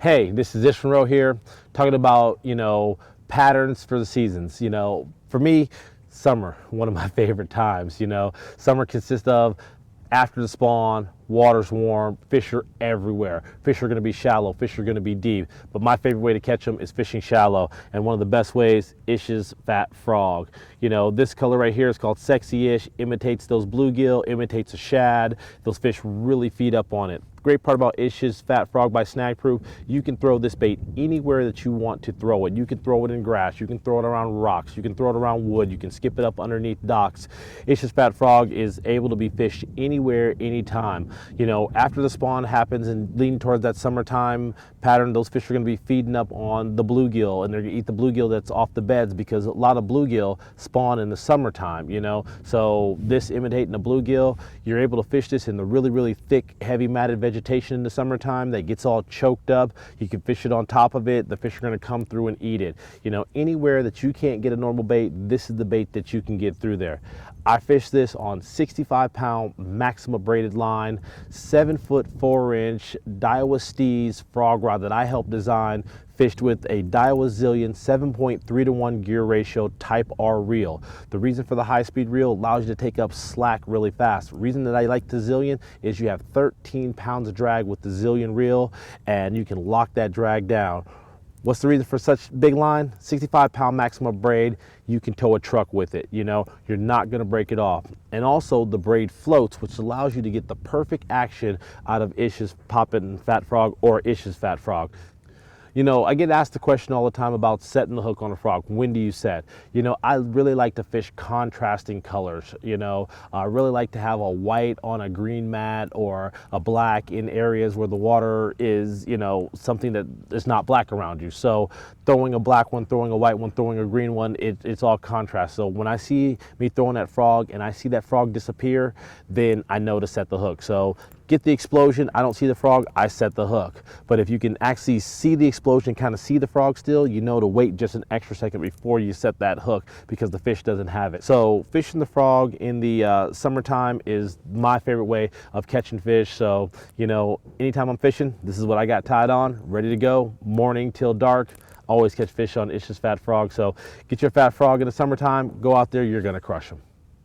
Hey, this is Ish Monroe here, talking about, patterns for the seasons. For me, summer, one of my favorite times. Summer consists of after the spawn, water's warm, fish are everywhere. Fish are going to be shallow, fish are going to be deep. But my favorite way to catch them is fishing shallow. And one of the best ways, Ish's Phat frog. This color right here is called Sexy Ish, imitates those bluegill, imitates a shad. Those fish really feed up on it. Great part about Ish's Phat frog by Snag Proof, you can throw this bait anywhere that you want to throw it. You can throw it in grass, you can throw it around rocks, you can throw it around wood, you can skip it up underneath docks. Ish's Phat frog is able to be fished anywhere, anytime. After the spawn happens and leading towards that summertime pattern, those fish are going to be feeding up on the bluegill, and they're going to eat the bluegill that's off the beds, because a lot of bluegill spawn in the summertime. So this imitating the bluegill, you're able to fish this in the really, really thick, heavy matted vegetation in the summertime that gets all choked up. You can fish it on top of it. The fish are going to come through and eat it. Anywhere that you can't get a normal bait, this is the bait that you can get through there. I fish this on 65-pound Maxima braided line, 7-foot 4-inch Daiwa Steez frog rod that I helped design, fished with a Daiwa Zillion 7.3-to-1 gear ratio Type R reel. The reason for the high-speed reel allows you to take up slack really fast. The reason that I like the Zillion is you have 13 pounds of drag with the Zillion reel, and you can lock that drag down. What's the reason for such big line? 65-pound Maxima braid, you can tow a truck with it. You're not going to break it off. And also the braid floats, which allows you to get the perfect action out of Ish's Poppin Phat frog or Ish's Phat frog. I get asked the question all the time about setting the hook on a frog. When do you set? I really like to fish contrasting colors. I really like to have a white on a green mat or a black in areas where the water is, something that is not black around you. So throwing a black one, throwing a white one, throwing a green one, it's all contrast. So when I see me throwing that frog and I see that frog disappear, then I know to set the hook. So get the explosion, I don't see the frog, I set the hook. But if you can actually see the explosion, kind of see the frog still, to wait just an extra second before you set that hook, because the fish doesn't have it. So fishing the frog in the summertime is my favorite way of catching fish. So, anytime I'm fishing, this is what I got tied on, ready to go, morning till dark. Always catch fish on Ish's Phat frog. So get your Phat frog in the summertime, go out there, you're gonna crush them.